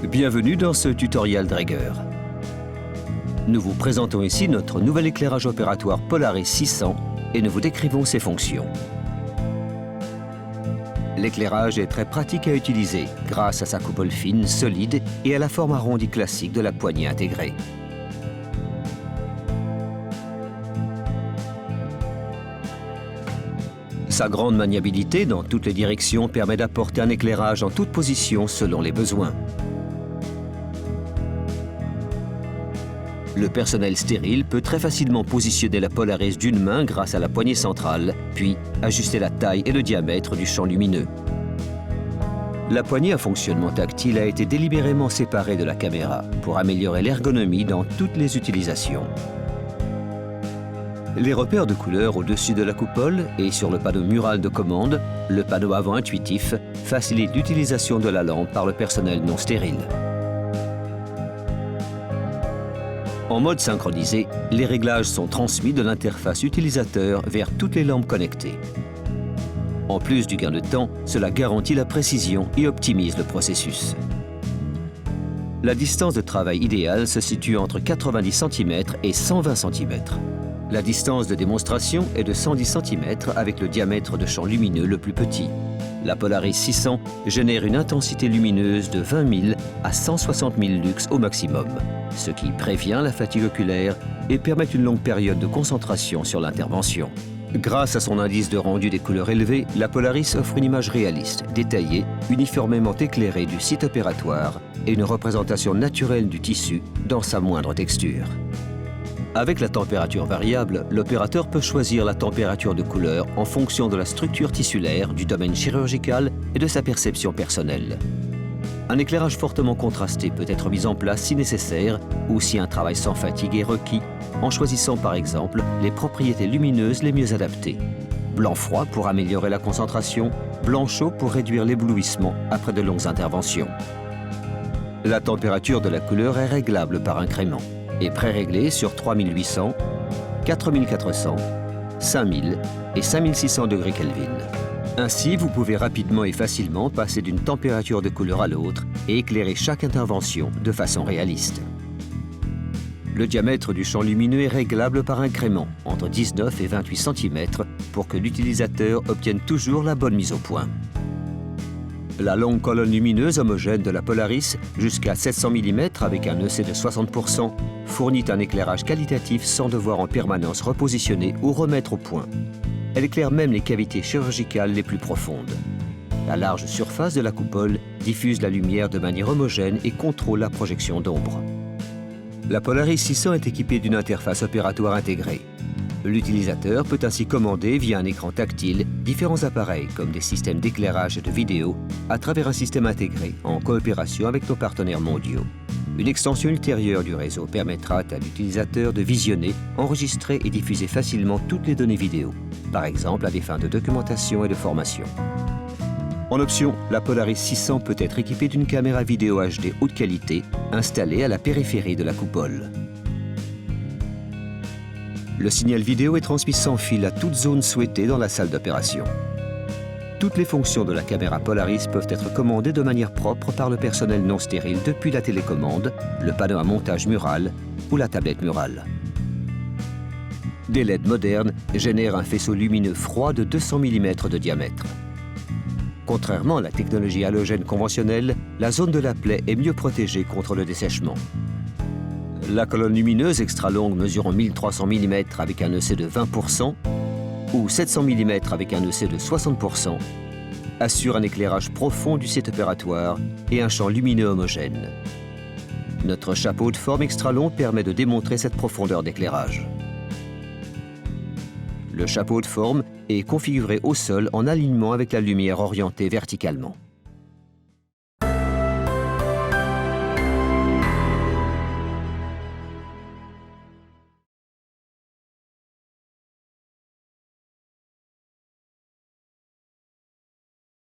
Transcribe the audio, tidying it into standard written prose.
Bienvenue dans ce tutoriel Dräger. Nous vous présentons ici notre nouvel éclairage opératoire Polaris 600 et nous vous décrivons ses fonctions. L'éclairage est très pratique à utiliser grâce à sa coupole fine, solide et à la forme arrondie classique de la poignée intégrée. Sa grande maniabilité dans toutes les directions permet d'apporter un éclairage en toute position selon les besoins. Le personnel stérile peut très facilement positionner la Polaris d'une main grâce à la poignée centrale, puis ajuster la taille et le diamètre du champ lumineux. La poignée à fonctionnement tactile a été délibérément séparée de la caméra pour améliorer l'ergonomie dans toutes les utilisations. Les repères de couleurs au-dessus de la coupole et sur le panneau mural de commande, le panneau avant intuitif, facilitent l'utilisation de la lampe par le personnel non stérile. En mode synchronisé, les réglages sont transmis de l'interface utilisateur vers toutes les lampes connectées. En plus du gain de temps, cela garantit la précision et optimise le processus. La distance de travail idéale se situe entre 90 cm et 120 cm. La distance de démonstration est de 110 cm avec le diamètre de champ lumineux le plus petit. La Polaris 600 génère une intensité lumineuse de 20 000 à 160 000 lux au maximum, ce qui prévient la fatigue oculaire et permet une longue période de concentration sur l'intervention. Grâce à son indice de rendu des couleurs élevé, la Polaris offre une image réaliste, détaillée, uniformément éclairée du site opératoire et une représentation naturelle du tissu dans sa moindre texture. Avec la température variable, l'opérateur peut choisir la température de couleur en fonction de la structure tissulaire, du domaine chirurgical et de sa perception personnelle. Un éclairage fortement contrasté peut être mis en place si nécessaire ou si un travail sans fatigue est requis, en choisissant par exemple les propriétés lumineuses les mieux adaptées. Blanc froid pour améliorer la concentration, blanc chaud pour réduire l'éblouissement après de longues interventions. La température de la couleur est réglable par incrément et pré-réglée sur 3800, 4400, 5000 et 5600 degrés Kelvin. Ainsi, vous pouvez rapidement et facilement passer d'une température de couleur à l'autre et éclairer chaque intervention de façon réaliste. Le diamètre du champ lumineux est réglable par incrément, entre 19 et 28 cm, pour que l'utilisateur obtienne toujours la bonne mise au point. La longue colonne lumineuse homogène de la Polaris, jusqu'à 700 mm avec un EC de 60%, fournit un éclairage qualitatif sans devoir en permanence repositionner ou remettre au point. Elle éclaire même les cavités chirurgicales les plus profondes. La large surface de la coupole diffuse la lumière de manière homogène et contrôle la projection d'ombre. La Polaris 600 est équipée d'une interface opératoire intégrée. L'utilisateur peut ainsi commander via un écran tactile différents appareils comme des systèmes d'éclairage et de vidéo à travers un système intégré en coopération avec nos partenaires mondiaux. Une extension ultérieure du réseau permettra à l'utilisateur de visionner, enregistrer et diffuser facilement toutes les données vidéo, par exemple à des fins de documentation et de formation. En option, la Polaris 600 peut être équipée d'une caméra vidéo HD haute qualité installée à la périphérie de la coupole. Le signal vidéo est transmis sans fil à toute zone souhaitée dans la salle d'opération. Toutes les fonctions de la caméra Polaris peuvent être commandées de manière propre par le personnel non stérile depuis la télécommande, le panneau à montage mural ou la tablette murale. Des LED modernes génèrent un faisceau lumineux froid de 200 mm de diamètre. Contrairement à la technologie halogène conventionnelle, la zone de la plaie est mieux protégée contre le dessèchement. La colonne lumineuse extra longue mesurant 1300 mm avec un EC de 20% ou 700 mm avec un EC de 60% assure un éclairage profond du site opératoire et un champ lumineux homogène. Notre chapeau de forme extra long permet de démontrer cette profondeur d'éclairage. Le chapeau de forme est configuré au sol en alignement avec la lumière orientée verticalement.